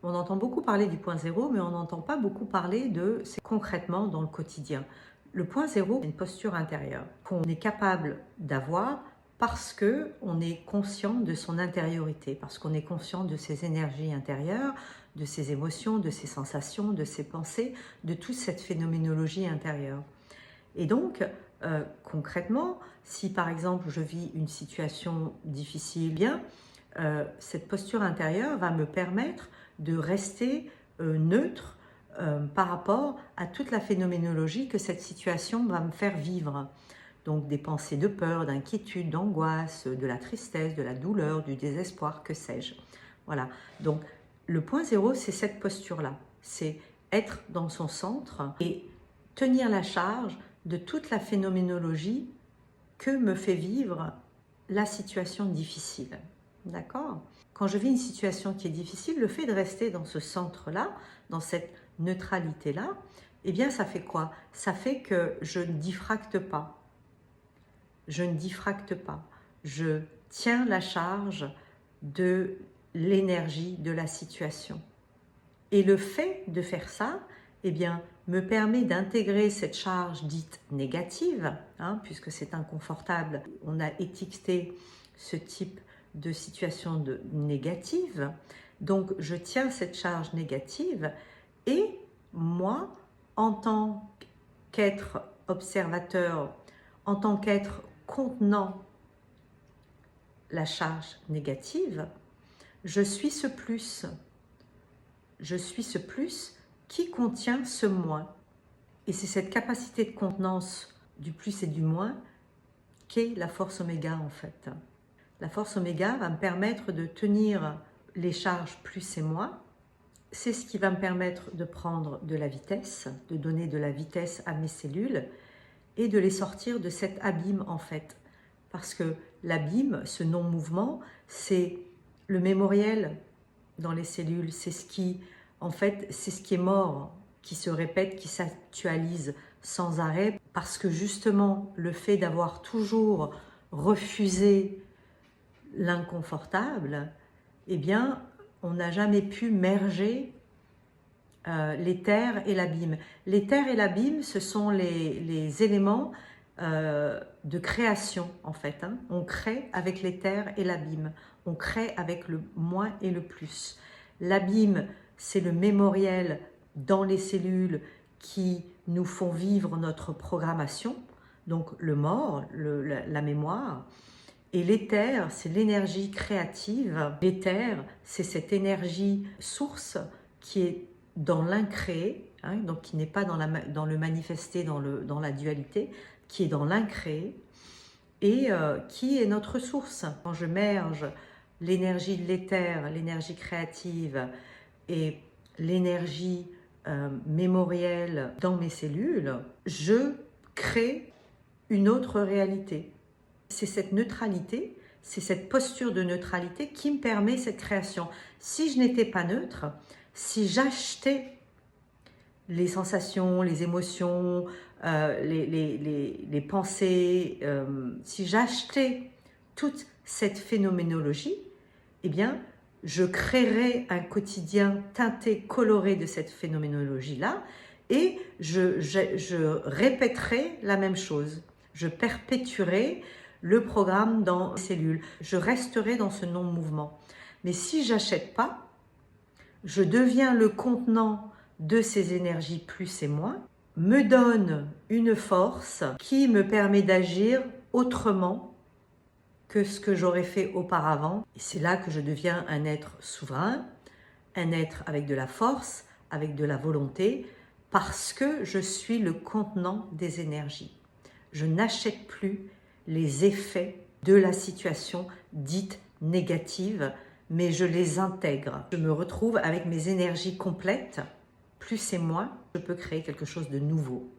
On entend beaucoup parler du point zéro, mais on n'entend pas beaucoup parler de c'est concrètement dans le quotidien. Le point zéro, c'est une posture intérieure qu'on est capable d'avoir parce qu'on est conscient de son intériorité, parce qu'on est conscient de ses énergies intérieures, de ses émotions, de ses sensations, de ses pensées, de toute cette phénoménologie intérieure. Et donc, concrètement, si par exemple je vis une situation difficile, bien, cette posture intérieure va me permettre de rester neutre par rapport à toute la phénoménologie que cette situation va me faire vivre. Donc des pensées de peur, d'inquiétude, d'angoisse, de la tristesse, de la douleur, du désespoir, que sais-je. Voilà. Donc le point zéro, c'est cette posture-là. C'est être dans son centre et tenir la charge de toute la phénoménologie que me fait vivre la situation difficile. D'accord ? Quand je vis une situation qui est difficile, le fait de rester dans ce centre-là, dans cette neutralité-là, eh bien ça fait quoi? Ça fait que je ne diffracte pas. Je ne diffracte pas. Je tiens la charge de l'énergie de la situation. Et le fait de faire ça, eh bien, me permet d'intégrer cette charge dite négative, puisque c'est inconfortable. On a étiqueté ce type de situation de négative. Donc, je tiens cette charge négative et moi, en tant qu'être observateur, en tant qu'être contenant la charge négative, je suis ce plus. Je suis ce plus qui contient ce moins. Et c'est cette capacité de contenance du plus et du moins qu'est la force oméga en fait. La force oméga va me permettre de tenir les charges plus et moins. C'est ce qui va me permettre de prendre de la vitesse, de donner de la vitesse à mes cellules et de les sortir de cet abîme en fait. Parce que l'abîme, ce non-mouvement, c'est le mémoriel dans les cellules, c'est ce qui, en fait, c'est ce qui est mort, qui se répète, qui s'actualise sans arrêt, parce que justement, le fait d'avoir toujours refusé l'inconfortable, eh bien, on n'a jamais pu merger l'éther et l'abîme. L'éther et l'abîme, ce sont les éléments de création, en fait. On crée avec l'éther et l'abîme. On crée avec le moins et le plus. L'abîme, c'est le mémoriel dans les cellules qui nous font vivre notre programmation, donc le mort, la mémoire. Et l'éther, c'est l'énergie créative. L'éther, c'est cette énergie source qui est dans l'incréé, donc qui n'est pas dans le manifesté, dans la dualité, qui est dans l'incréé et qui est notre source. Quand je merge l'énergie de l'éther, l'énergie créative et l'énergie mémorielle dans mes cellules, je crée une autre réalité. C'est cette neutralité, c'est cette posture de neutralité qui me permet cette création. Si je n'étais pas neutre, si j'achetais les sensations, les émotions, les pensées, si j'achetais toute cette phénoménologie, eh bien, je créerais un quotidien teinté, coloré de cette phénoménologie-là et je répéterais la même chose. Je perpétuerais le programme dans les cellules. Je resterai dans ce non-mouvement. Mais si je n'achète pas, je deviens le contenant de ces énergies plus et moins, me donne une force qui me permet d'agir autrement que ce que j'aurais fait auparavant. Et c'est là que je deviens un être souverain, un être avec de la force, avec de la volonté, parce que je suis le contenant des énergies. Je n'achète plus les effets de la situation dite négative, mais je les intègre. Je me retrouve avec mes énergies complètes, plus et moins, je peux créer quelque chose de nouveau.